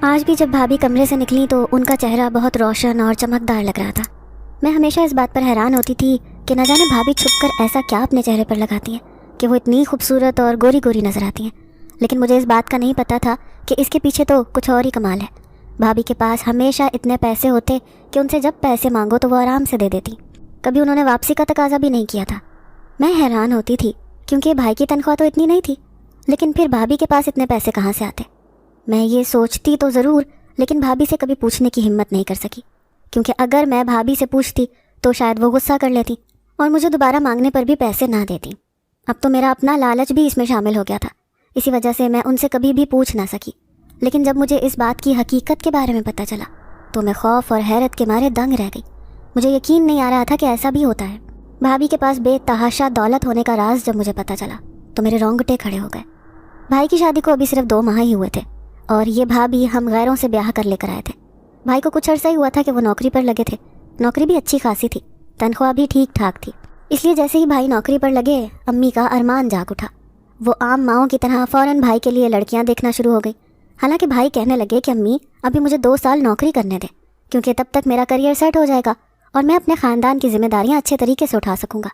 آج بھی جب بھابھی کمرے سے نکلی تو ان کا چہرہ بہت روشن اور چمکدار لگ رہا تھا۔ میں ہمیشہ اس بات پر حیران ہوتی تھی کہ نہ جانے بھابھی چھپ کر ایسا کیا اپنے چہرے پر لگاتی ہیں کہ وہ اتنی خوبصورت اور گوری گوری نظر آتی ہیں، لیکن مجھے اس بات کا نہیں پتہ تھا کہ اس کے پیچھے تو کچھ اور ہی کمال ہے۔ بھابھی کے پاس ہمیشہ اتنے پیسے ہوتے کہ ان سے جب پیسے مانگو تو وہ آرام سے دے دیتی، کبھی انہوں نے واپسی کا تقاضا بھی نہیں کیا تھا۔ میں حیران ہوتی تھی کیونکہ بھائی کی تنخواہ تو اتنی نہیں تھی، لیکن پھر بھابھی کے پاس اتنے پیسے کہاں سے آتے؟ میں یہ سوچتی تو ضرور، لیکن بھابھی سے کبھی پوچھنے کی ہمت نہیں کر سکی، کیونکہ اگر میں بھابھی سے پوچھتی تو شاید وہ غصہ کر لیتی اور مجھے دوبارہ مانگنے پر بھی پیسے نہ دیتی۔ اب تو میرا اپنا لالچ بھی اس میں شامل ہو گیا تھا، اسی وجہ سے میں ان سے کبھی بھی پوچھ نہ سکی۔ لیکن جب مجھے اس بات کی حقیقت کے بارے میں پتہ چلا تو میں خوف اور حیرت کے مارے دنگ رہ گئی۔ مجھے یقین نہیں آ رہا تھا کہ ایسا بھی ہوتا ہے۔ بھابھی کے پاس بے تحاشا دولت ہونے کا راز جب مجھے پتہ چلا تو میرے رونگٹے کھڑے ہو گئے۔ بھائی کی شادی کو ابھی صرف 2 ماہ ہی ہوئے تھے اور یہ بھابھی ہم غیروں سے بیاہ کر لے کر آئے تھے۔ بھائی کو کچھ عرصہ ہی ہوا تھا کہ وہ نوکری پر لگے تھے، نوکری بھی اچھی خاصی تھی، تنخواہ بھی ٹھیک ٹھاک تھی۔ اس لیے جیسے ہی بھائی نوکری پر لگے امی کا ارمان جاگ اٹھا۔ وہ عام ماؤں کی طرح فوراً بھائی کے لیے لڑکیاں دیکھنا شروع ہو گئی۔ حالانکہ بھائی کہنے لگے کہ امی ابھی مجھے 2 سال نوکری کرنے دیں، کیونکہ تب تک میرا کریئر سیٹ ہو جائے گا اور میں اپنے خاندان کی ذمہ داریاں اچھے طریقے سے اٹھا سکوں گا۔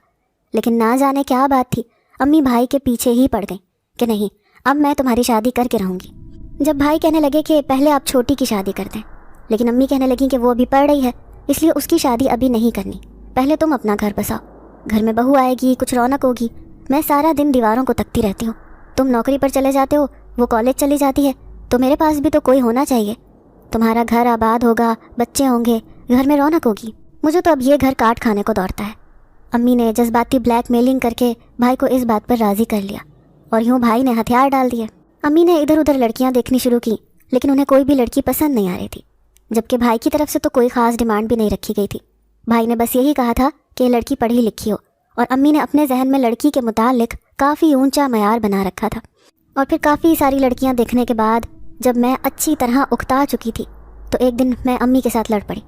لیکن نہ جانے کیا بات تھی، امی بھائی کے پیچھے ہی پڑ گئیں کہ نہیں، اب میں تمہاری شادی کر کے رہوں گی۔ جب بھائی کہنے لگے کہ پہلے آپ چھوٹی کی شادی کر دیں، لیکن امی کہنے لگیں کہ وہ ابھی پڑھ رہی ہے، اس لیے اس کی شادی ابھی نہیں کرنی، پہلے تم اپنا گھر بساؤ، گھر میں بہو آئے گی، کچھ رونق ہوگی، میں سارا دن دیواروں کو تکتی رہتی ہوں، تم نوکری پر چلے جاتے ہو، وہ کالج چلی جاتی ہے، تو میرے پاس بھی تو کوئی ہونا چاہیے، تمہارا گھر آباد ہوگا، بچے ہوں گے، گھر میں رونق ہوگی، مجھے تو اب یہ گھر کاٹ کھانے کو دوڑتا ہے۔ امی نے جذباتی بلیک میلنگ کر کے بھائی کو اس بات پر راضی کر لیا اور یوں بھائی نے ہتھیار ڈال دیے۔ امی نے ادھر ادھر لڑکیاں دیکھنی شروع کی، لیکن انہیں کوئی بھی لڑکی پسند نہیں آ رہی تھی، جبکہ بھائی کی طرف سے تو کوئی خاص ڈیمانڈ بھی نہیں رکھی گئی تھی۔ بھائی نے بس یہی کہا تھا کہ لڑکی پڑھی لکھی ہو، اور امی نے اپنے ذہن میں لڑکی کے متعلق کافی اونچا معیار بنا رکھا تھا۔ اور پھر کافی ساری لڑکیاں دیکھنے کے بعد جب میں اچھی طرح اکتا چکی تھی تو ایک دن میں امی کے ساتھ لڑ پڑی۔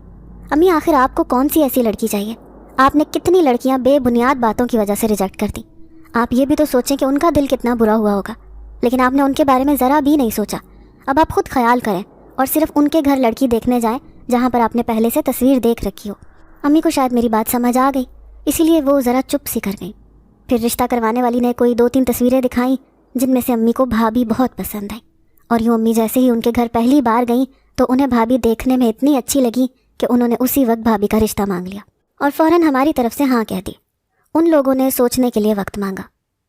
امی آخر آپ کو کون سی ایسی لڑکی چاہیے؟ آپ نے کتنی لڑکیاں بے بنیاد باتوں کی وجہ سے ریجیکٹ کر دی، آپ یہ بھی تو سوچیں کہ ان کا دل کتنا برا ہوا ہوگا، لیکن آپ نے ان کے بارے میں ذرا بھی نہیں سوچا۔ اب آپ خود خیال کریں اور صرف ان کے گھر لڑکی دیکھنے جائیں جہاں پر آپ نے پہلے سے تصویر دیکھ رکھی ہو۔ امی کو شاید میری بات سمجھ آ گئی، اسی لیے وہ ذرا چپ سی کر گئیں۔ پھر رشتہ کروانے والی نے کوئی 2-3 تصویریں دکھائیں جن میں سے امی کو بھابھی بہت پسند آئی، اور یوں امی جیسے ہی ان کے گھر پہلی بار گئیں تو انہیں بھابھی دیکھنے میں اتنی اچھی لگی کہ انہوں نے اسی وقت بھابھی کا رشتہ مانگ لیا اور فوراً ہماری طرف سے ہاں کہہ دی۔ ان لوگوں نے سوچنے کے لیے وقت مانگا،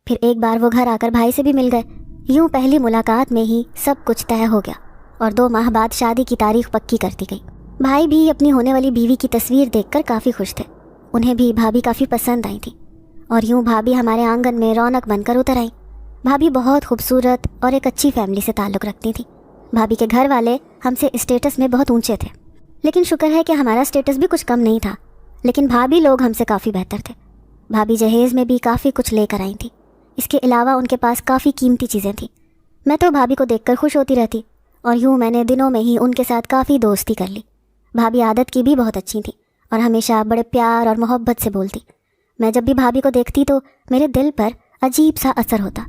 پھر ایک بار وہ گھر آ کر بھائی سے بھی مل گئے۔ یوں پہلی ملاقات میں ہی سب کچھ طے ہو گیا اور 2 ماہ بعد شادی کی تاریخ پکی کر دی گئی۔ بھائی بھی اپنی ہونے والی بیوی کی تصویر دیکھ کر کافی خوش تھے، انہیں بھی بھابھی کافی پسند آئی تھی، اور یوں بھابھی ہمارے آنگن میں رونق بن کر اتر آئی۔ بھابھی بہت خوبصورت اور ایک اچھی فیملی سے تعلق رکھتی تھی۔ بھابھی کے گھر والے ہم سے اسٹیٹس میں بہت اونچے تھے، لیکن شکر ہے کہ ہمارا اسٹیٹس بھی کچھ کم نہیں تھا، لیکن بھابھی لوگ ہم سے کافی بہتر تھے۔ بھابھی جہیز میں بھی کافی کچھ لے کر آئی تھی، اس کے علاوہ ان کے پاس کافی قیمتی چیزیں تھیں۔ میں تو بھابھی کو دیکھ کر خوش ہوتی رہتی، اور یوں میں نے دنوں میں ہی ان کے ساتھ کافی دوستی کر لی۔ بھابھی عادت کی بھی بہت اچھی تھی اور ہمیشہ بڑے پیار اور محبت سے بولتی۔ میں جب بھی بھابھی کو دیکھتی تو میرے دل پر عجیب سا اثر ہوتا،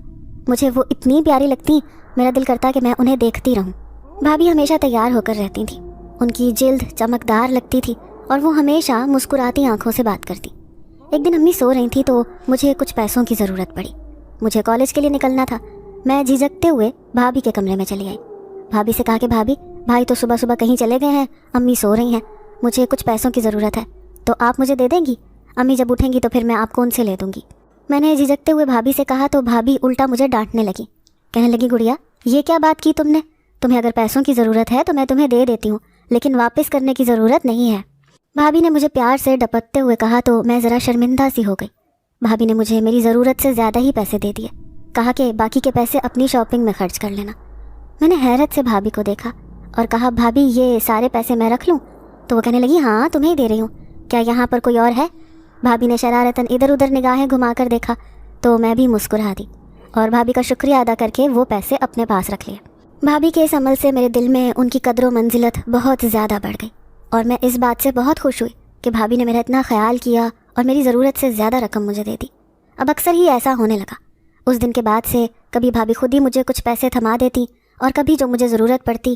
مجھے وہ اتنی پیاری لگتی، میرا دل کرتا کہ میں انہیں دیکھتی رہوں۔ بھابھی ہمیشہ تیار ہو کر رہتی تھیں، ان کی جلد چمکدار لگتی تھی اور وہ ہمیشہ مسکراتی آنکھوں سے بات کرتی۔ ایک دن امی سو رہی تھی تو مجھے کچھ پیسوں کی ضرورت پڑی، مجھے کالج کے لیے نکلنا تھا۔ میں جھجکتے ہوئے بھابھی کے کمرے میں چلی آئی۔ بھابھی سے کہا کہ بھابھی، بھائی تو صبح صبح کہیں چلے گئے ہیں، امی سو رہی ہیں، مجھے کچھ پیسوں کی ضرورت ہے، تو آپ مجھے دے دیں گی؟ امی جب اٹھیں گی تو پھر میں آپ کو ان سے لے دوں گی۔ میں نے جھجکتے ہوئے بھابھی سے کہا تو بھابھی الٹا مجھے ڈانٹنے لگی، کہنے لگی گڑیا یہ کیا بات کی تم نے؟ تمہیں اگر پیسوں کی ضرورت ہے تو میں تمہیں دے دیتی ہوں، لیکن واپس کرنے کی ضرورت نہیں ہے۔ بھابھی نے مجھے پیار سے ڈپٹتے ہوئے کہا تو میں ذرا شرمندہ سی ہو گئی۔ بھابھی نے مجھے میری ضرورت سے زیادہ ہی پیسے دے دیے، کہا کہ باقی کے پیسے اپنی شاپنگ میں خرچ کر لینا۔ میں نے حیرت سے بھابھی کو دیکھا اور کہا بھابھی یہ سارے پیسے میں رکھ لوں؟ تو وہ کہنے لگی ہاں تمہیں ہی دے رہی ہوں، کیا یہاں پر کوئی اور ہے؟ بھابھی نے شرارتاً ادھر ادھر نگاہیں گھما کر دیکھا تو میں بھی مسکرا دی اور بھابھی کا شکریہ ادا کر کے وہ پیسے اپنے پاس رکھ لیے۔ بھابھی کے اس عمل سے میرے دل میں ان کی قدر و منزلت بہت زیادہ بڑھ گئی، اور میں اس بات سے بہت خوش ہوئی کہ بھابھی نے میرا اتنا خیال کیا اور میری ضرورت سے زیادہ رقم مجھے دے دی۔ اب اکثر ہی ایسا ہونے لگا۔ اس دن کے بعد سے کبھی بھابھی خود ہی مجھے کچھ پیسے تھما دیتی اور کبھی جو مجھے ضرورت پڑتی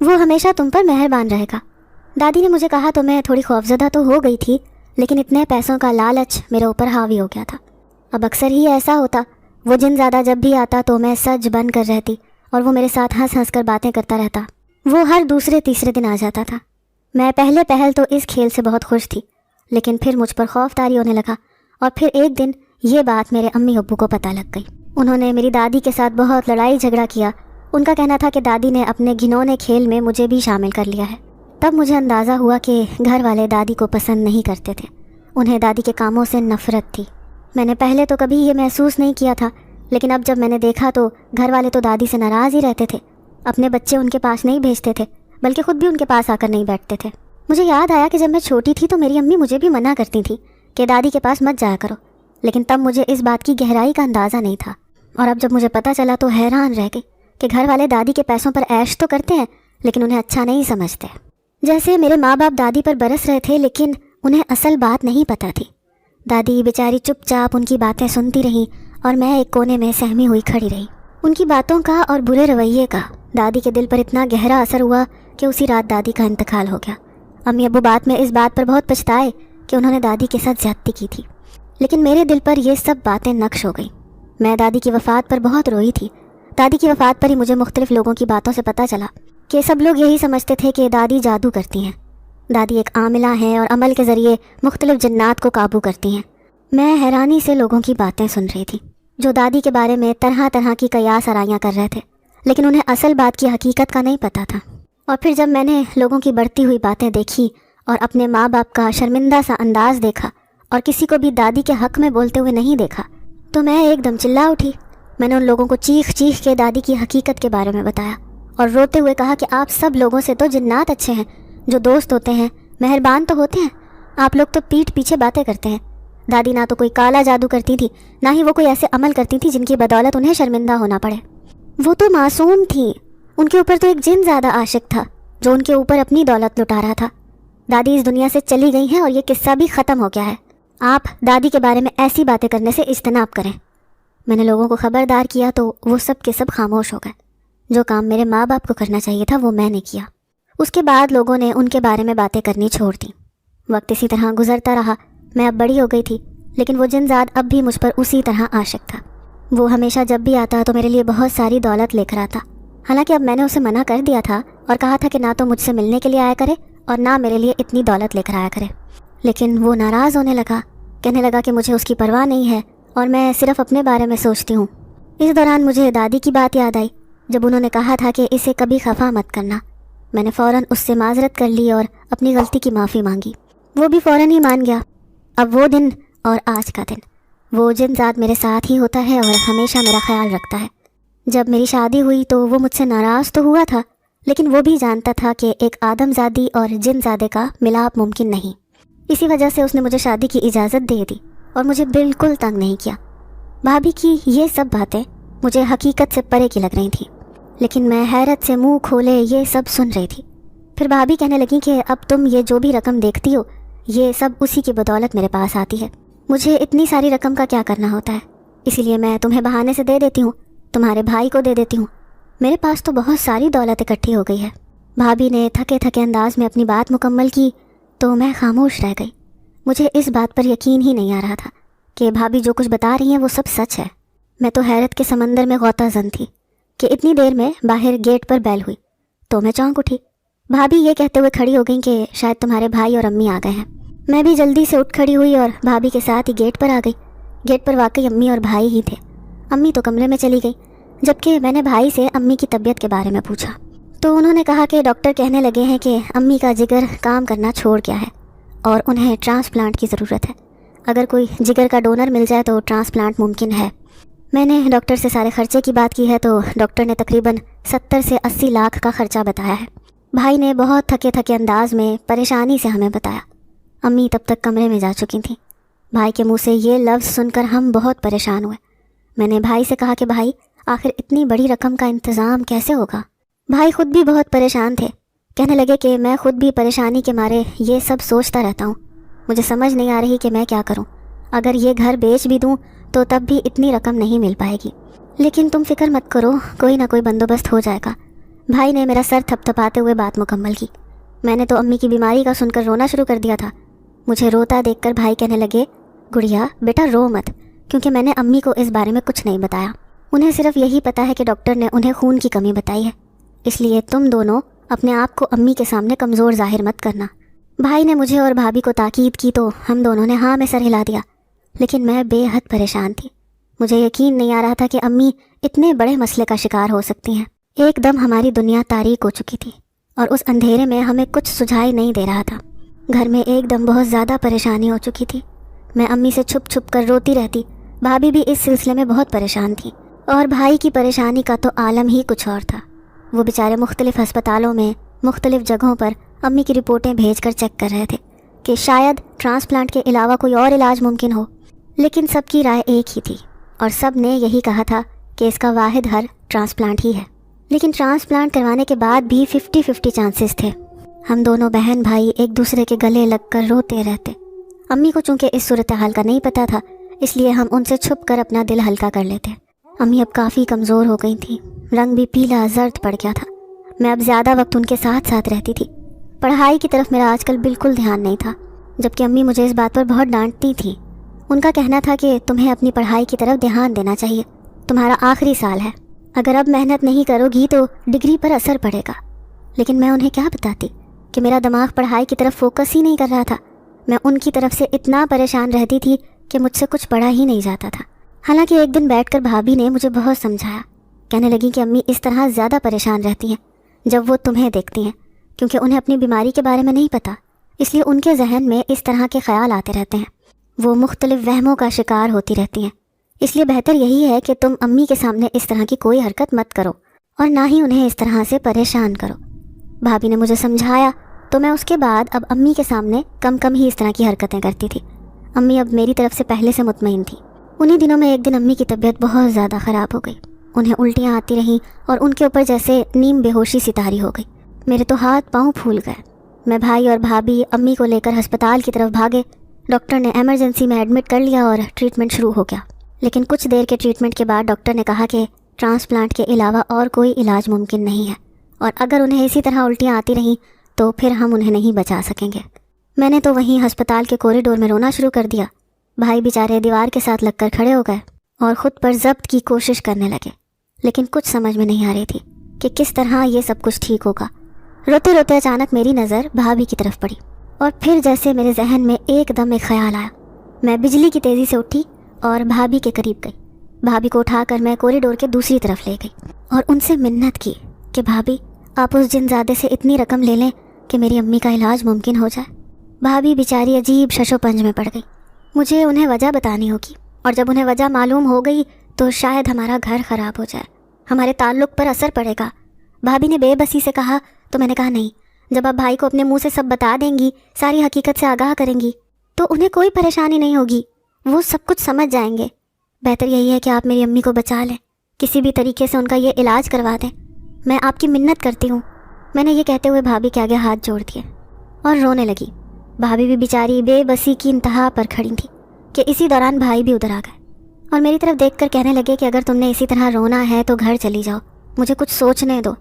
وہ ہمیشہ تم پر مہربان رہے گا۔ دادی نے مجھے کہا تو میں تھوڑی خوفزدہ تو ہو گئی تھی، لیکن اتنے پیسوں کا لالچ میرے اوپر حاوی ہو گیا تھا۔ اب اکثر ہی ایسا ہوتا، وہ جن زیادہ جب بھی آتا تو میں سج بن کر رہتی اور وہ میرے ساتھ ہنس ہنس کر باتیں کرتا رہتا۔ وہ ہر دوسرے تیسرے دن آ جاتا تھا۔ میں پہلے پہل تو اس کھیل سے بہت خوش تھی، لیکن پھر مجھ پر خوف طاری ہونے لگا، اور پھر ایک دن یہ بات میرے امی ابو کو پتہ لگ گئی۔ انہوں نے میری دادی کے ساتھ بہت لڑائی جھگڑا کیا۔ ان کا کہنا تھا کہ دادی نے اپنے گھنونے کھیل میں مجھے بھی شامل کر لیا ہے۔ تب مجھے اندازہ ہوا کہ گھر والے دادی کو پسند نہیں کرتے تھے، انہیں دادی کے کاموں سے نفرت تھی۔ میں نے پہلے تو کبھی یہ محسوس نہیں کیا تھا، لیکن اب جب میں نے دیکھا تو گھر والے تو دادی سے ناراض ہی رہتے تھے، اپنے بچے ان کے پاس نہیں بھیجتے تھے، بلکہ خود بھی ان کے پاس آ کر نہیں بیٹھتے تھے۔ مجھے یاد آیا کہ جب میں چھوٹی تھی تو میری امی مجھے بھی منع کرتی تھیں کہ دادی کے پاس مت جایا کرو، لیکن تب مجھے اس بات کی گہرائی کا اندازہ نہیں تھا، اور اب جب مجھے پتہ چلا تو حیران رہ گئی کہ گھر والے دادی کے پیسوں پر عیش تو کرتے ہیں لیکن انہیں اچھا نہیں سمجھتے۔ جیسے میرے ماں باپ دادی پر برس رہے تھے، لیکن انہیں اصل بات نہیں پتہ تھی۔ دادی بیچاری چپ چاپ ان کی باتیں سنتی رہیں اور میں ایک کونے میں سہمی ہوئی کھڑی رہی۔ ان کی باتوں کا اور برے رویے کا دادی کے دل پر اتنا گہرا اثر ہوا کہ اسی رات دادی کا انتقال ہو گیا۔ امی ابو بعد میں اس بات پر بہت پچھتائے کہ انہوں نے دادی کے ساتھ زیادتی کی تھی، لیکن میرے دل پر یہ سب باتیں نقش ہو گئیں۔ میں دادی کی وفات پر بہت روئی تھی۔ دادی کی وفات پر ہی مجھے مختلف لوگوں کی باتوں سے پتہ چلا کہ سب لوگ یہی سمجھتے تھے کہ دادی جادو کرتی ہیں، دادی ایک عاملہ ہیں اور عمل کے ذریعے مختلف جنات کو قابو کرتی ہیں۔ میں حیرانی سے لوگوں کی باتیں سن رہی تھی جو دادی کے بارے میں طرح طرح کی قیاس آرائیاں کر رہے تھے، لیکن انہیں اصل بات کی حقیقت کا نہیں پتہ تھا۔ اور پھر جب میں نے لوگوں کی بڑھتی ہوئی باتیں دیکھی اور اپنے ماں باپ کا شرمندہ سا انداز دیکھا اور کسی کو بھی دادی کے حق میں بولتے ہوئے نہیں دیکھا تو میں ایک دم چلا اٹھی۔ میں نے ان لوگوں کو چیخ چیخ کے دادی کی حقیقت کے بارے میں بتایا اور روتے ہوئے کہا کہ آپ سب لوگوں سے تو جنات اچھے ہیں، جو دوست ہوتے ہیں مہربان تو ہوتے ہیں، آپ لوگ تو پیٹھ پیچھے باتیں کرتے ہیں۔ دادی نہ تو کوئی کالا جادو کرتی تھی، نہ ہی وہ کوئی ایسے عمل کرتی تھی جن کی بدولت انہیں شرمندہ ہونا پڑے۔ وہ تو معصوم تھی، ان کے اوپر تو ایک جن زیادہ عاشق تھا جو ان کے اوپر اپنی دولت لٹا رہا تھا۔ دادی اس دنیا سے چلی گئی ہیں اور یہ قصہ بھی ختم ہو گیا ہے۔ آپ دادی کے بارے میں ایسی باتیں کرنے سے اجتناب کریں۔ میں نے لوگوں کو خبردار کیا تو وہ سب کے سب خاموش ہو گئے۔ جو کام میرے ماں باپ کو کرنا چاہیے تھا وہ میں نے کیا۔ اس کے بعد لوگوں نے ان کے بارے میں باتیں کرنی چھوڑ دیں۔ وقت اسی طرح گزرتا رہا، میں اب بڑی ہو گئی تھی، لیکن وہ جنزاد اب بھی مجھ پر اسی طرح عاشق تھا۔ وہ ہمیشہ جب بھی آتا تو میرے لیے بہت ساری دولت لے کر آتا، حالانکہ اب میں نے اسے منع کر دیا تھا اور کہا تھا کہ نہ تو مجھ سے ملنے کے لیے آیا کرے اور نہ میرے لیے اتنی دولت لے کر آیا کرے، لیکن وہ ناراض ہونے لگا، کہنے لگا کہ مجھے اس کی پرواہ نہیں ہے اور میں صرف اپنے بارے میں سوچتی ہوں۔ اس دوران مجھے دادی کی بات یاد آئی جب انہوں نے کہا تھا کہ اسے کبھی خفا مت کرنا۔ میں نے فوراً اس سے معذرت کر لی اور اپنی غلطی کی معافی مانگی۔ وہ بھی فوراً ہی مان گیا۔ اب وہ دن اور آج کا دن، وہ جنزاد میرے ساتھ ہی ہوتا ہے اور ہمیشہ میرا خیال رکھتا ہے۔ جب میری شادی ہوئی تو وہ مجھ سے ناراض تو ہوا تھا، لیکن وہ بھی جانتا تھا کہ ایک آدم زادی اور جن زادے کا ملاپ ممکن نہیں۔ اسی وجہ سے اس نے مجھے شادی کی اجازت دے دی اور مجھے بالکل تنگ نہیں کیا۔ بھابھی کی یہ سب باتیں مجھے حقیقت سے پرے کی لگ رہی تھیں، لیکن میں حیرت سے منہ کھولے یہ سب سن رہی تھی۔ پھر بھابھی کہنے لگیں کہ اب تم یہ جو بھی رقم دیکھتی ہو یہ سب اسی کی بدولت میرے پاس آتی ہے، مجھے اتنی ساری رقم کا کیا کرنا ہوتا ہے، اسی لیے میں تمہیں بہانے سے دے دیتی ہوں، تمہارے بھائی کو دے دیتی ہوں، میرے پاس تو بہت ساری دولت اکٹھی ہو گئی ہے۔ بھابھی نے تھکے تھکے انداز میں اپنی بات مکمل کی تو میں خاموش رہ گئی۔ مجھے اس بات پر یقین ہی نہیں آ رہا تھا کہ بھابھی جو کچھ بتا رہی ہیں وہ سب سچ ہے۔ میں تو حیرت کے سمندر میں غوطہ زن تھی کہ اتنی دیر میں باہر گیٹ پر بیل ہوئی تو میں چونک اٹھی۔ بھابھی یہ کہتے ہوئے کھڑی ہو گئیں کہ شاید تمہارے بھائی اور امی آ گئے ہیں۔ میں بھی جلدی سے اٹھ کھڑی ہوئی اور بھابھی کے ساتھ ہی گیٹ پر آ گئی۔ گیٹ پر واقعی امی اور بھائی ہی تھے۔ امی تو کمرے میں چلی گئی، جبکہ میں نے بھائی سے امی کی طبیعت کے بارے میں پوچھا تو انہوں نے کہا کہ ڈاکٹر کہنے لگے ہیں کہ امی کا جگر کام کرنا چھوڑ گیا ہے اور انہیں ٹرانسپلانٹ کی ضرورت ہے۔ اگر کوئی جگر کا ڈونر مل جائے تو ٹرانسپلانٹ ممکن ہے۔ میں نے ڈاکٹر سے سارے خرچے کی بات کی ہے تو ڈاکٹر نے تقریباً 70 سے 80 لاکھ کا خرچہ بتایا ہے۔ بھائی نے بہت تھکے تھکے انداز میں پریشانی سے ہمیں بتایا۔ امی تب تک کمرے میں جا چکی تھیں۔ بھائی کے منہ سے یہ لفظ سن کر ہم بہت پریشان ہوئے۔ میں نے بھائی سے کہا کہ بھائی آخر اتنی بڑی رقم کا انتظام کیسے ہوگا؟ بھائی خود بھی بہت پریشان تھے، کہنے لگے کہ میں خود بھی پریشانی کے مارے یہ سب سوچتا رہتا ہوں، مجھے سمجھ نہیں آ رہی کہ میں کیا کروں۔ اگر یہ گھر بیچ بھی دوں تو تب بھی اتنی رقم نہیں مل پائے گی، لیکن تم فکر مت کرو، کوئی نہ کوئی بندوبست ہو جائے گا۔ بھائی نے میرا سر تھپتھپاتے ہوئے بات مکمل کی۔ میں نے تو امی کی بیماری کا سن کر رونا شروع کر دیا تھا۔ مجھے روتا دیکھ کر بھائی کہنے لگے، گڑیا بیٹا رو مت، کیونکہ میں نے امی کو اس بارے میں کچھ نہیں بتایا۔ انہیں صرف یہی پتہ ہے کہ ڈاکٹر نے انہیں خون کی کمی بتائی ہے، اس لیے تم دونوں اپنے آپ کو امی کے سامنے کمزور ظاہر مت کرنا۔ بھائی نے مجھے اور بھابھی کو تاکید کی تو ہم دونوں نے ہاں میں سر ہلا دیا، لیکن میں بے حد پریشان تھی۔ مجھے یقین نہیں آ رہا تھا کہ امی اتنے بڑے مسئلے کا شکار ہو سکتی ہیں۔ ایک دم ہماری دنیا تاریک ہو چکی تھی اور اس اندھیرے میں ہمیں کچھ سجھائی نہیں دے رہا تھا۔ گھر میں ایک دم بہت زیادہ پریشانی ہو چکی تھی۔ میں امی سے چھپ چھپ کر روتی رہتی۔ بھابھی بھی اس سلسلے میں بہت پریشان تھی، اور بھائی کی پریشانی کا تو عالم ہی کچھ اور تھا۔ وہ بیچارے مختلف ہسپتالوں میں مختلف جگہوں پر امی کی رپورٹیں بھیج کر چیک کر رہے تھے کہ شاید ٹرانسپلانٹ کے علاوہ کوئی اور علاج ممکن ہو، لیکن سب کی رائے ایک ہی تھی اور سب نے یہی کہا تھا کہ اس کا واحد حل ٹرانسپلانٹ ہی ہے۔ لیکن ٹرانسپلانٹ کروانے کے بعد بھی 50-50 چانسز تھے۔ ہم دونوں بہن بھائی ایک دوسرے کے گلے لگ کر روتے رہتے۔ امی کو چونکہ اس صورتحال کا نہیں پتہ تھا، اس لیے ہم ان سے چھپ کر اپنا دل ہلکا کر لیتے۔ امی اب کافی کمزور ہو گئی تھیں، رنگ بھی پیلا زرد پڑ گیا تھا۔ میں اب زیادہ وقت ان کے ساتھ ساتھ رہتی تھی۔ پڑھائی کی طرف میرا آج کل بالکل دھیان نہیں تھا، جبکہ امی مجھے اس بات پر بہت ڈانٹتی تھیں۔ ان کا کہنا تھا کہ تمہیں اپنی پڑھائی کی طرف دھیان دینا چاہیے، تمہارا آخری سال ہے، اگر اب محنت نہیں کرو گی تو ڈگری پر اثر پڑے گا۔ لیکن میں انہیں کیا بتاتی کہ میرا دماغ پڑھائی کی طرف فوکس ہی نہیں کر رہا تھا۔ میں ان کی طرف سے اتنا پریشان رہتی تھی کہ مجھ سے کچھ پڑھا ہی نہیں جاتا تھا۔ حالانکہ ایک دن بیٹھ کر بھابھی نے مجھے بہت سمجھایا، کہنے لگی کہ امی اس طرح زیادہ پریشان رہتی ہیں جب وہ تمہیں دیکھتی ہیں، کیونکہ انہیں اپنی بیماری کے بارے میں نہیں پتہ، اس لیے ان کے ذہن میں اس طرح کے خیال آتے رہتے ہیں، وہ مختلف وہموں کا شکار ہوتی رہتی ہیں۔ اس لیے بہتر یہی ہے کہ تم امی کے سامنے اس طرح کی کوئی حرکت مت کرو اور نہ ہی انہیں اس طرح سے پریشان کرو۔ بھابھی نے مجھے سمجھایا تو میں اس کے بعد اب امی کے سامنے کم ہی اس طرح کی حرکتیں کرتی تھی۔ امی اب میری طرف سے پہلے سے مطمئن تھی۔ انہی دنوں میں ایک دن امی کی طبیعت بہت زیادہ خراب ہو گئی، انہیں الٹیاں آتی رہیں اور ان کے اوپر جیسے نیم بے ہوشی سی طاری ہو گئی۔ میرے تو ہاتھ پاؤں پھول گئے۔ میں بھائی اور بھابھی امی کو لے کر ہسپتال کی طرف بھاگے۔ ڈاکٹر نے ایمرجنسی میں ایڈمٹ کر لیا اور ٹریٹمنٹ شروع ہو گیا، لیکن کچھ دیر کے ٹریٹمنٹ کے بعد ڈاکٹر نے کہا کہ ٹرانسپلانٹ کے علاوہ اور کوئی علاج ممکن نہیں ہے، اور اگر انہیں اسی طرح الٹیاں آتی رہیں تو پھر ہم انہیں نہیں بچا سکیں گے۔ میں نے تو وہیں ہسپتال کے کوریڈور میں رونا شروع کر دیا۔ بھائی بیچارے دیوار کے ساتھ لگ کر کھڑے ہو گئے اور خود پر ضبط کی کوشش کرنے لگے، لیکن کچھ سمجھ میں نہیں آ رہی تھی کہ کس طرح یہ سب کچھ ٹھیک ہوگا۔ روتے روتے اچانک میری نظر بھابھی کی طرف پڑی، اور پھر جیسے میرے ذہن میں ایک دم ایک خیال آیا۔ میں بجلی کی تیزی سے اٹھی اور بھابھی کے قریب گئی۔ بھابھی کو اٹھا کر میں کوریڈور کے دوسری طرف لے گئی اور ان سے منت کی کہ بھابھی آپ اس جن زادے سے اتنی رقم لے لیں کہ میری امی کا علاج ممکن ہو جائے۔ بھابھی بیچاری عجیب شش و پنج میں پڑ گئی۔ مجھے انہیں وجہ بتانی ہوگی، اور جب انہیں وجہ معلوم ہو گئی تو شاید ہمارا گھر خراب ہو جائے، ہمارے تعلق پر اثر پڑے گا۔ بھابھی نے بے بسی سے کہا تو میں نے کہا نہیں، جب آپ بھائی کو اپنے منہ سے سب بتا دیں گی، ساری حقیقت سے آگاہ کریں گی، تو انہیں کوئی پریشانی نہیں ہوگی، وہ سب کچھ سمجھ جائیں گے۔ بہتر یہی ہے کہ آپ میری امی کو بچا لیں، کسی بھی طریقے سے ان کا یہ علاج کروا دیں، میں آپ کی منت کرتی ہوں۔ میں نے یہ کہتے ہوئے بھابھی کے آگے ہاتھ جوڑ دیے اور رونے لگی۔ بھابھی بھی بیچاری بے بسی کی انتہا پر کھڑی تھی کہ اسی دوران بھائی بھی ادھر آ گئے اور میری طرف دیکھ کر کہنے لگے کہ اگر تم نے اسی طرح رونا ہے تو گھر چلی جاؤ، مجھے کچھ سوچنے دو۔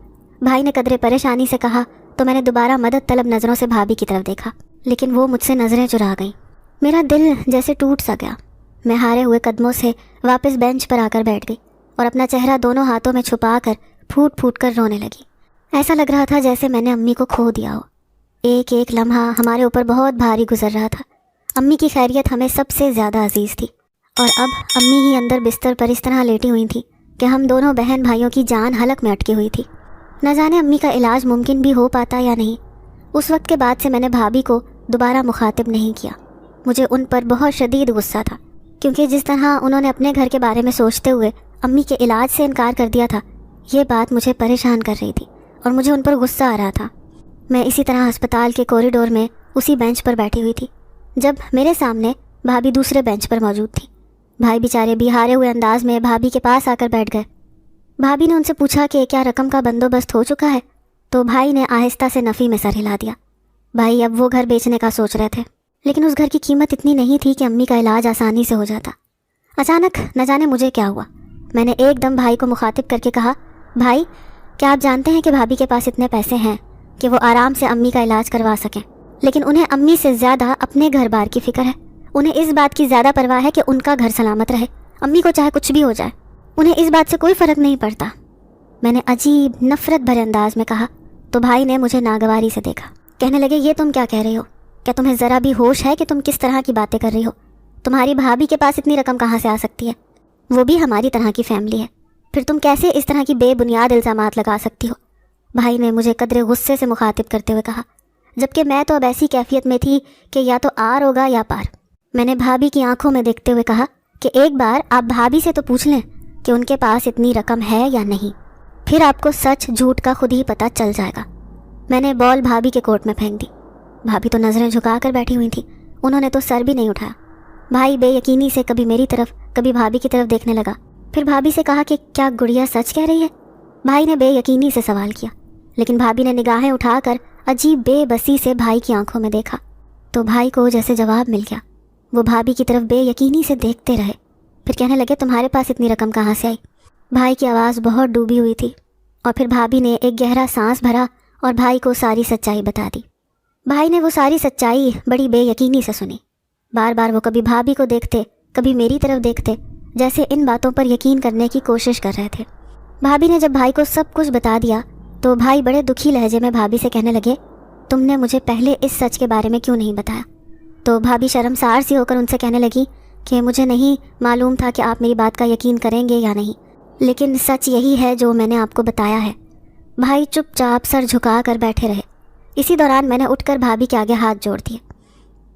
بھائی نے قدرے پریشانی سے کہا تو میں نے دوبارہ مدد طلب نظروں سے بھابھی کی طرف دیکھا، لیکن وہ مجھ سے نظریں چرا گئیں۔ میرا دل جیسے ٹوٹ سا گیا۔ میں ہارے ہوئے قدموں سے واپس بینچ پر آ کر بیٹھ گئی اور اپنا چہرہ دونوں ہاتھوں میں چھپا کر پھوٹ پھوٹ کر رونے لگی۔ ایسا لگ رہا تھا جیسے میں نے امی کو کھو دیا ہو۔ ایک ایک لمحہ ہمارے اوپر بہت بھاری گزر رہا تھا۔ امی کی خیریت ہمیں سب سے زیادہ عزیز تھی، اور اب امی ہی اندر بستر پر اس طرح لیٹی ہوئی تھی کہ ہم دونوں بہن بھائیوں کی جان حلق میں اٹکی ہوئی تھی۔ نہ جانے امی کا علاج ممکن بھی ہو پاتا یا نہیں۔ اس وقت کے بعد سے میں نے بھابھی کو دوبارہ مخاطب نہیں کیا۔ مجھے ان پر بہت شدید غصہ تھا، کیونکہ جس طرح انہوں نے اپنے گھر کے بارے میں سوچتے ہوئے امی کے علاج سے انکار کر دیا تھا، یہ بات مجھے پریشان کر رہی تھی اور مجھے ان پر غصہ آ رہا تھا۔ میں اسی طرح ہسپتال کے کوریڈور میں اسی بینچ پر بیٹھی ہوئی تھی جب میرے سامنے بھابھی دوسرے بینچ پر موجود تھی۔ بھائی بیچارے بھی ہارے ہوئے انداز میں بھابھی کے پاس آ کر بیٹھ گئے۔ بھابھی نے ان سے پوچھا کہ کیا رقم کا بندوبست ہو چکا ہے، تو بھائی نے آہستہ سے نفی میں سر ہلا دیا۔ بھائی اب وہ گھر بیچنے کا سوچ رہے تھے، لیکن اس گھر کی قیمت اتنی نہیں تھی کہ امی کا علاج آسانی سے ہو جاتا۔ اچانک نہ جانے مجھے کیا ہوا، میں نے ایک دم بھائی کو مخاطب کر کے کہا، بھائی کیا آپ جانتے ہیں کہ بھابھی کے پاس اتنے پیسے ہیں کہ وہ آرام سے امی کا علاج کروا سکیں، لیکن انہیں امی سے زیادہ اپنے گھر بار کی فکر ہے۔ انہیں اس بات کی زیادہ پرواہ ہے کہ ان کا گھر سلامت رہے، امی کو چاہے کچھ بھی ہو جائے، انہیں اس بات سے کوئی فرق نہیں پڑتا۔ میں نے عجیب نفرت بھرے انداز میں کہا تو بھائی نے مجھے ناگواری سے دیکھا، کہنے لگے یہ تم کیا کہہ رہی ہو؟ کیا تمہیں ذرا بھی ہوش ہے کہ تم کس طرح کی باتیں کر رہی ہو؟ تمہاری بھابھی کے پاس اتنی رقم کہاں سے آ سکتی ہے؟ وہ بھی ہماری طرح کی فیملی ہے، پھر تم کیسے اس طرح کی بے بنیاد الزامات لگا سکتی ہو؟ بھائی نے مجھے قدرے غصے سے مخاطب کرتے ہوئے کہا، جبکہ میں تو اب ایسی کیفیت میں تھی کہ یا تو آر ہوگا یا پار۔ میں نے بھابھی کی آنکھوں میں دیکھتے ہوئے کہا کہ ایک بار آپ بھابھی سے تو پوچھ لیں کہ ان کے پاس اتنی رقم ہے یا نہیں، پھر آپ کو سچ جھوٹ کا خود ہی پتہ چل جائے گا۔ میں نے بال بھابھی کے کوٹ میں پھینک دی۔ بھابھی تو نظریں جھکا کر بیٹھی ہوئی تھی، انہوں نے تو سر بھی نہیں اٹھایا۔ بھائی بے یقینی سے کبھی میری طرف کبھی بھابھی کی طرف دیکھنے لگا، پھر بھابھی سے کہا کہ کیا گڑیا سچ کہہ رہی ہے؟ بھائی نے بے یقینی سے سوال کیا، لیکن بھابھی نے نگاہیں اٹھا کر عجیب بے بسی سے بھائی کی آنکھوں میں دیکھا تو بھائی کو جیسے جواب مل گیا۔ وہ بھابھی کی طرف بے یقینی سے دیکھتے رہے، پھر کہنے لگے تمہارے پاس اتنی رقم کہاں سے آئی؟ بھائی کی آواز بہت ڈوبی ہوئی تھی، اور پھر بھابھی نے ایک گہرا سانس بھرا اور بھائی کو ساری سچائی بتا دی۔ بھائی نے وہ ساری سچائی بڑی بے یقینی سے سنی، بار بار وہ کبھی بھابھی کو دیکھتے کبھی میری طرف دیکھتے، جیسے ان باتوں پر یقین کرنے کی کوشش کر رہے تھے۔ بھابھی نے جب بھائی کو سب کچھ بتا دیا تو بھائی بڑے دکھی لہجے میں بھابھی سے کہنے لگے تم نے مجھے پہلے اس سچ کے بارے میں کیوں نہیں بتایا؟ تو بھابھی شرمسار سی ہو کر ان سے کہنے لگی کہ مجھے نہیں معلوم تھا کہ آپ میری بات کا یقین کریں گے یا نہیں، لیکن سچ یہی ہے جو میں نے آپ کو بتایا ہے۔ بھائی چپ چاپ سر جھکا کر بیٹھے رہے۔ اسی دوران میں نے اٹھ کر بھابھی کے آگے ہاتھ جوڑ دیے،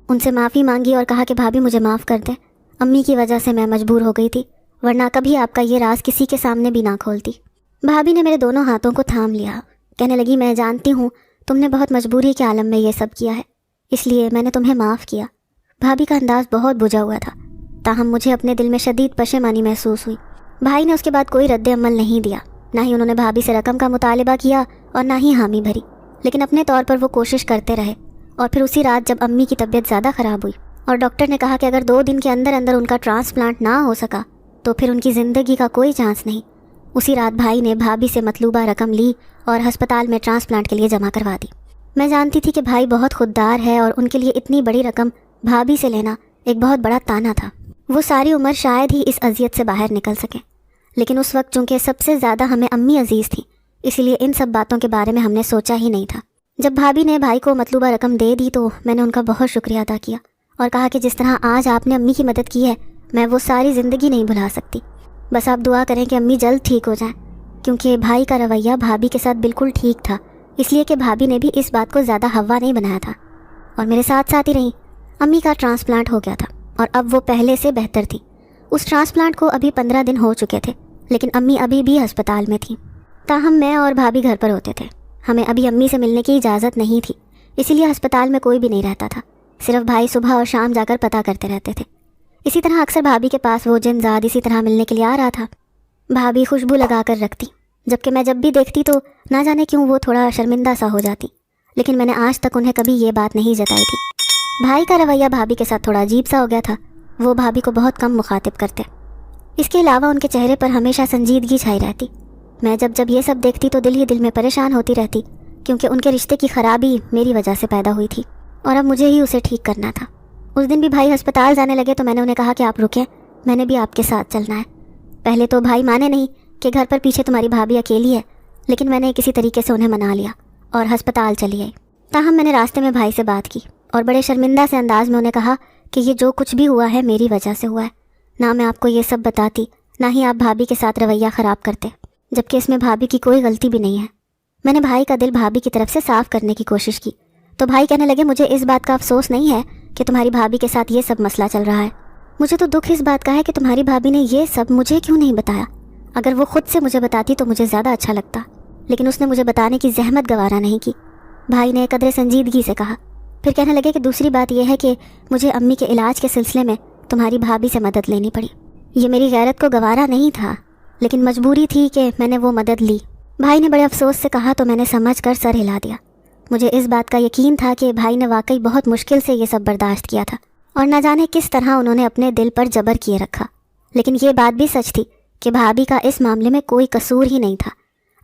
ان سے معافی مانگی اور کہا کہ بھابھی مجھے معاف کر دیں، امی کی وجہ سے میں مجبور ہو گئی تھی، ورنہ کبھی آپ کا یہ راز کسی کے سامنے بھی نہ کھولتی۔ بھابھی نے میرے دونوں ہاتھوں کو تھام لیا، کہنے لگی میں جانتی ہوں تم نے بہت مجبوری کے عالم میں یہ سب کیا ہے، اس لیے میں نے تمہیں معاف کیا۔ بھابھی کا انداز بہت بجھا ہوا تھا، تاہم مجھے اپنے دل میں شدید پشیمانی محسوس ہوئی۔ بھائی نے اس کے بعد کوئی رد عمل نہیں دیا، نہ ہی انہوں نے بھابھی سے رقم کا مطالبہ کیا اور نہ ہی حامی بھری، لیکن اپنے طور پر وہ کوشش کرتے رہے۔ اور پھر اسی رات جب امی کی طبیعت زیادہ خراب ہوئی اور ڈاکٹر نے کہا کہ اگر 2 دن کے اندر اندر ان کا ٹرانسپلانٹ نہ ہو سکا تو پھر ان کی زندگی کا کوئی چانس نہیں، اسی رات بھائی نے بھابھی سے مطلوبہ رقم لی اور ہسپتال میں ٹرانسپلانٹ کے لیے جمع کروا دی۔ میں جانتی تھی کہ بھائی بہت خوددار ہے اور ان کے لیے اتنی بڑی رقم بھابھی سے لینا ایک بہت بڑا تانا تھا، وہ ساری عمر شاید ہی اس اذیت سے باہر نکل سکیں، لیکن اس وقت چونکہ سب سے زیادہ ہمیں امی عزیز تھی، اس لیے ان سب باتوں کے بارے میں ہم نے سوچا ہی نہیں تھا۔ جب بھابھی نے بھائی کو مطلوبہ رقم دے دی تو میں نے ان کا بہت شکریہ ادا کیا اور کہا کہ جس طرح آج آپ نے امی کی مدد کی ہے میں وہ ساری زندگی نہیں بھلا سکتی، بس آپ دعا کریں کہ امی جلد ٹھیک ہو جائیں، کیونکہ بھائی کا رویہ بھابھی کے ساتھ بالکل ٹھیک تھا، اس لیے کہ بھابھی نے بھی اس بات کو زیادہ ہوا نہیں بنایا تھا اور میرے ساتھ ساتھ ہی رہیں۔ امی کا ٹرانسپلانٹ ہو گیا تھا اور اب وہ پہلے سے بہتر تھی۔ اس ٹرانسپلانٹ کو ابھی 15 دن ہو چکے تھے، لیکن امی ابھی بھی ہسپتال میں تھیں، تاہم میں اور بھابھی گھر پر ہوتے تھے۔ ہمیں ابھی امی سے ملنے کی اجازت نہیں تھی، اسی لیے ہسپتال میں کوئی بھی نہیں رہتا تھا، صرف بھائی صبح اور شام جا کر پتہ کرتے رہتے تھے۔ اسی طرح اکثر بھابھی کے پاس وہ جن زاد اسی طرح ملنے کے لیے آ رہا تھا۔ بھابھی خوشبو لگا کر رکھتی، جبکہ میں جب بھی دیکھتی تو نہ جانے کیوں وہ تھوڑا شرمندہ سا ہو جاتی، لیکن میں نے آج تک انہیں کبھی یہ بات نہیں جتائی تھی۔ بھائی کا رویہ بھابھی کے ساتھ تھوڑا عجیب سا ہو گیا تھا، وہ بھابھی کو بہت کم مخاطب کرتے، اس کے علاوہ ان کے چہرے پر ہمیشہ سنجیدگی چھائی رہتی۔ میں جب یہ سب دیکھتی تو دل ہی دل میں پریشان ہوتی رہتی، کیونکہ ان کے رشتے کی خرابی میری وجہ سے پیدا ہوئی تھی اور اب مجھے ہی اسے ٹھیک کرنا تھا۔ اس دن بھی بھائی ہسپتال جانے لگے تو میں نے انہیں کہا کہ آپ رکیں، میں نے بھی آپ کے ساتھ چلنا ہے۔ پہلے تو بھائی مانے نہیں کہ گھر پر پیچھے تمہاری بھابھی اکیلی ہے، لیکن میں نے کسی طریقے سے انہیں منا لیا اور ہسپتال چلی آئی۔ تاہم میں نے راستے میں بھائی سے بات کی اور بڑے شرمندہ سے انداز میں انہیں کہا کہ یہ جو کچھ بھی ہوا ہے میری وجہ سے ہوا ہے، نہ میں آپ کو یہ سب بتاتی نہ ہی آپ بھابھی کے ساتھ رویہ خراب کرتے، جبکہ اس میں بھابھی کی کوئی غلطی بھی نہیں ہے۔ میں نے بھائی کا دل بھابھی کی طرف سے صاف کرنے کی کوشش کی تو بھائی کہنے لگے مجھے اس بات کا افسوس نہیں ہے کہ تمہاری بھابھی کے ساتھ یہ سب مسئلہ چل رہا ہے، مجھے تو دکھ اس بات کا ہے کہ تمہاری بھابھی نے یہ سب مجھے کیوں نہیں بتایا، اگر وہ خود سے مجھے بتاتی تو مجھے زیادہ اچھا لگتا، لیکن اس نے مجھے بتانے کی زحمت گوارا نہیں کی۔ بھائی نے قدرے سنجیدگی سے کہا، پھر کہنے لگے کہ دوسری بات یہ ہے کہ مجھے امی کے علاج کے سلسلے میں تمہاری بھابھی سے مدد لینی پڑی، یہ میری غیرت کو گوارا نہیں تھا، لیکن مجبوری تھی کہ میں نے وہ مدد لی۔ بھائی نے بڑے افسوس سے کہا تو میں نے سمجھ کر سر ہلا دیا۔ مجھے اس بات کا یقین تھا کہ بھائی نے واقعی بہت مشکل سے یہ سب برداشت کیا تھا اور نہ جانے کس طرح انہوں نے اپنے دل پر جبر کیے رکھا، لیکن یہ بات بھی سچ تھی کہ بھابھی کا اس معاملے میں کوئی قصور ہی نہیں تھا۔